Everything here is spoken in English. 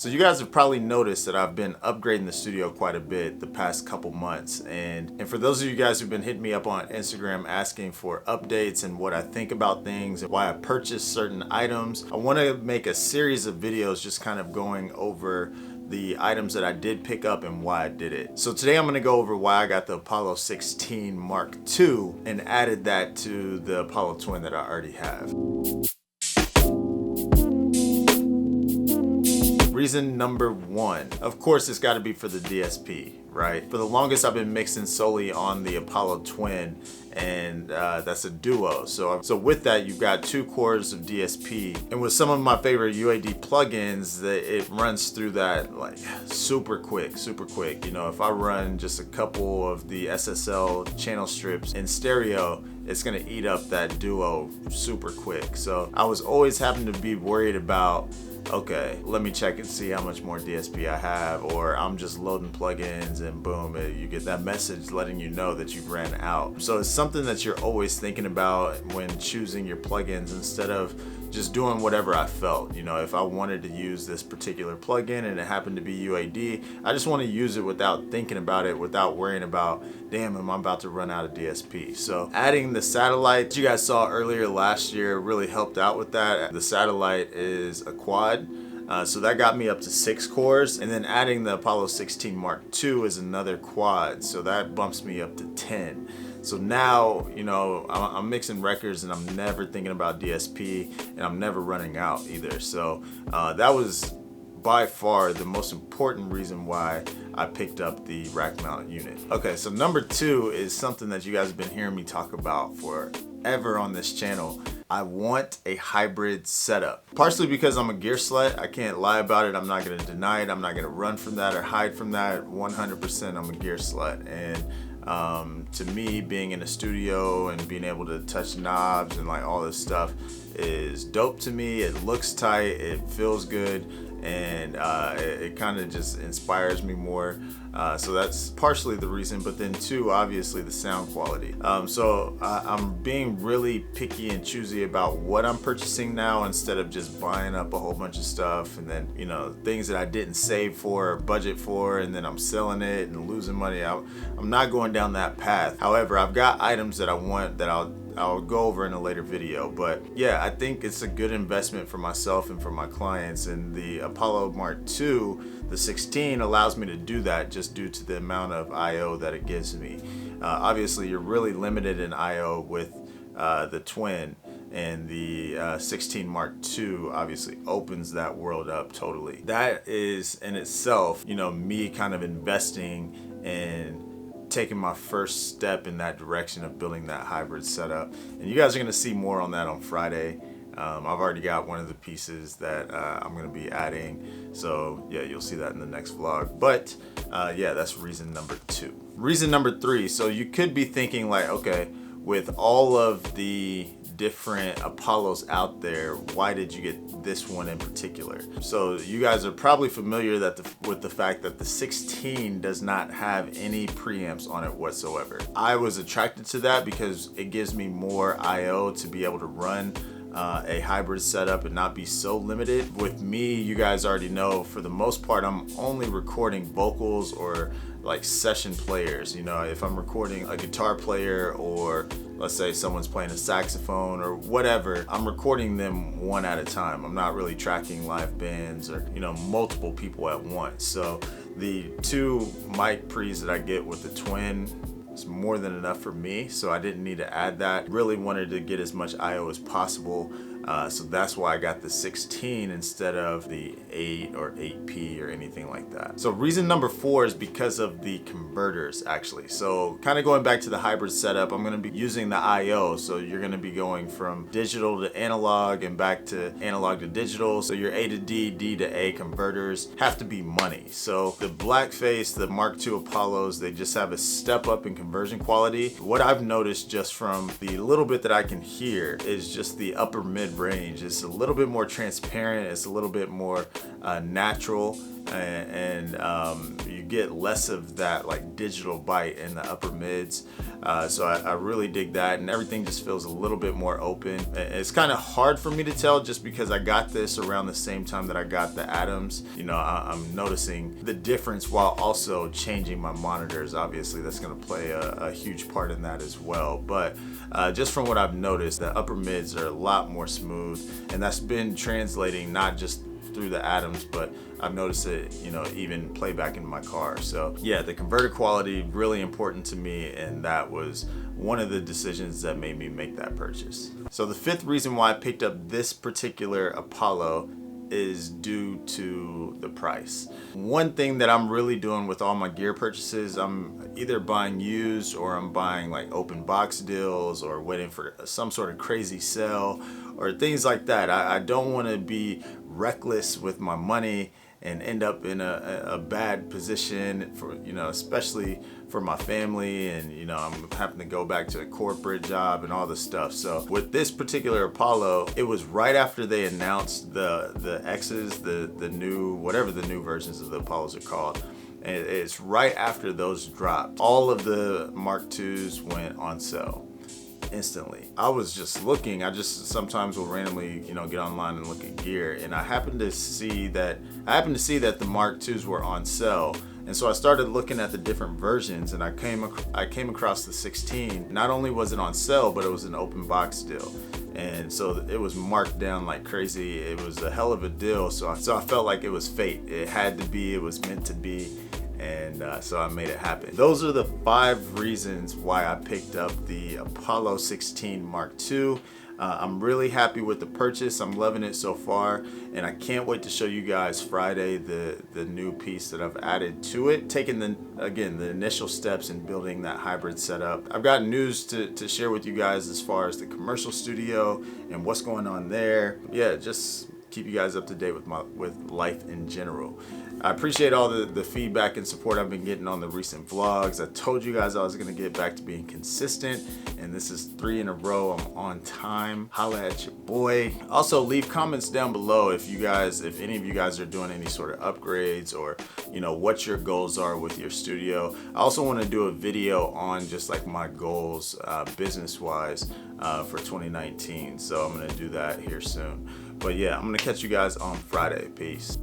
So you guys have probably noticed that I've been upgrading the studio quite a bit the past couple months. And for those of you guys who've been hitting me up on Instagram asking for updates and what I think about things and why I purchased certain items, I want to make a series of videos just kind of going over the items that I did pick up and why I did it. So today I'm gonna go over why I got the Apollo 16 Mark II and added that to the Apollo Twin that I already have. Reason number one, of course, it's got to be for the DSP, right? For the longest, I've been mixing solely on the Apollo Twin, and that's a duo. So with that, you've got 2 cores of DSP, and with some of my favorite UAD plugins, it runs through that like super quick. You know, if I run just a couple of the SSL channel strips in stereo, it's gonna eat up that duo super quick. So I was always having to be worried about, okay, let me check and see how much more DSP I have, or I'm just loading plugins and boom, you get that message letting you know that you've ran out. So it's something that you're always thinking about when choosing your plugins instead of just doing whatever I felt. You know, if I wanted to use this particular plugin and it happened to be UAD, I just want to use it without thinking about it, without worrying about, damn, am I about to run out of DSP? So adding the satellite you guys saw earlier last year really helped out with that. The satellite is a quad. So that got me up to 6 cores, and then adding the Apollo 16 Mark II is another quad, so that bumps me up to 10. So now, you know, I'm mixing records and I'm never thinking about DSP, and I'm never running out either. So that was by far the most important reason why I picked up the rack mounted unit. Okay, so number 2 is something that you guys have been hearing me talk about forever on this channel. I want a hybrid setup. Partially because I'm a gear slut. I can't lie about it. I'm not gonna deny it. I'm not gonna run from that or hide from that. 100% I'm a gear slut. And to me, being in a studio and being able to touch knobs and like all this stuff is dope to me. It looks tight, it feels good, and it kind of just inspires me more. So that's partially the reason, but then 2, obviously the sound quality. So I'm being really picky and choosy about what I'm purchasing now instead of just buying up a whole bunch of stuff and then, you know, things that I didn't save for or budget for, and then I'm selling it and losing money. I'm not going down that path. However, I've got items that I want that I'll go over in a later video. But yeah, I think it's a good investment for myself and for my clients, and the Apollo Mark II, the 16, allows me to do that just due to the amount of IO that it gives me. Obviously, you're really limited in IO with the Twin, and the 16 Mark II obviously opens that world up totally. That is in itself, you know, me kind of investing in taking my first step in that direction of building that hybrid setup. And you guys are gonna see more on that on Friday. I've already got one of the pieces that I'm gonna be adding. So yeah, you'll see that in the next vlog. But yeah, that's reason number 2. Reason number 3, so you could be thinking like, okay, with all of the different Apollos out there, why did you get this one in particular? So you guys are probably familiar with the fact that the 16 does not have any preamps on it whatsoever. I was attracted to that because it gives me more IO to be able to run a hybrid setup and not be so limited. With me, you guys already know, for the most part, I'm only recording vocals or like session players. You know, if I'm recording a guitar player, or let's say someone's playing a saxophone or whatever, I'm recording them one at a time. I'm not really tracking live bands or, you know, multiple people at once. So the 2 mic pre's that I get with the Twin is more than enough for me, so I didn't need to add that. Really wanted to get as much IO as possible, so that's why I got the 16 instead of the 8 or 8P or anything like that. So reason number 4 is because of the converters, actually. So kind of going back to the hybrid setup, I'm going to be using the IO, so you're going to be going from digital to analog and back to analog to digital. So your A to D, D to A converters have to be money. So the blackface, the Mark II Apollos, they just have a step up in conversion quality. What I've noticed just from the little bit that I can hear is just the upper mid range. It's a little bit more transparent. It's a little bit more natural, and you get less of that like digital bite in the upper mids. So I really dig that, and everything just feels a little bit more open. It's kind of hard for me to tell just because I got this around the same time that I got the Atoms. You know, I'm noticing the difference while also changing my monitors. Obviously that's going to play a huge part in that as well, but just from what I've noticed, the upper mids are a lot more smooth, and that's been translating not just through the Atoms, but I've noticed it, you know, even playback in my car. So yeah, the converter quality really important to me, and that was one of the decisions that made me make that purchase. So the fifth reason why I picked up this particular Apollo is due to the price. One thing that I'm really doing with all my gear purchases, I'm either buying used or I'm buying like open box deals or waiting for some sort of crazy sale or things like that. I don't want to be reckless with my money and end up in a bad position for, you know, especially for my family, and you know, I'm having to go back to a corporate job and all this stuff. So with this particular Apollo, it was right after they announced the X's, the new, whatever the new versions of the Apollos are called. And it's right after those dropped. All of the Mark IIs went on sale instantly. I was just looking, I just sometimes will randomly, you know, get online and look at gear, and I happened to see that the Mark IIs were on sale. And so I started looking at the different versions, and I came across the 16. Not only was it on sale, but it was an open box deal. And so it was marked down like crazy. It was a hell of a deal. So I felt like it was fate. It had to be, it was meant to be. And so I made it happen. Those are the 5 reasons why I picked up the Apollo 16 Mark II. I'm really happy with the purchase. I'm loving it so far, and I can't wait to show you guys Friday the new piece that I've added to it. Taking the initial steps in building that hybrid setup. I've got news to share with you guys as far as the commercial studio and what's going on there. Yeah, just keep you guys up to date with life in general. I appreciate all the feedback and support I've been getting on the recent vlogs. I told you guys I was gonna get back to being consistent, and this is 3 in a row. I'm on time. Holla at your boy. Also, leave comments down below if any of you guys are doing any sort of upgrades, or you know, what your goals are with your studio. I also want to do a video on just like my goals business-wise for 2019. So I'm gonna do that here soon. But yeah, I'm gonna catch you guys on Friday. Peace.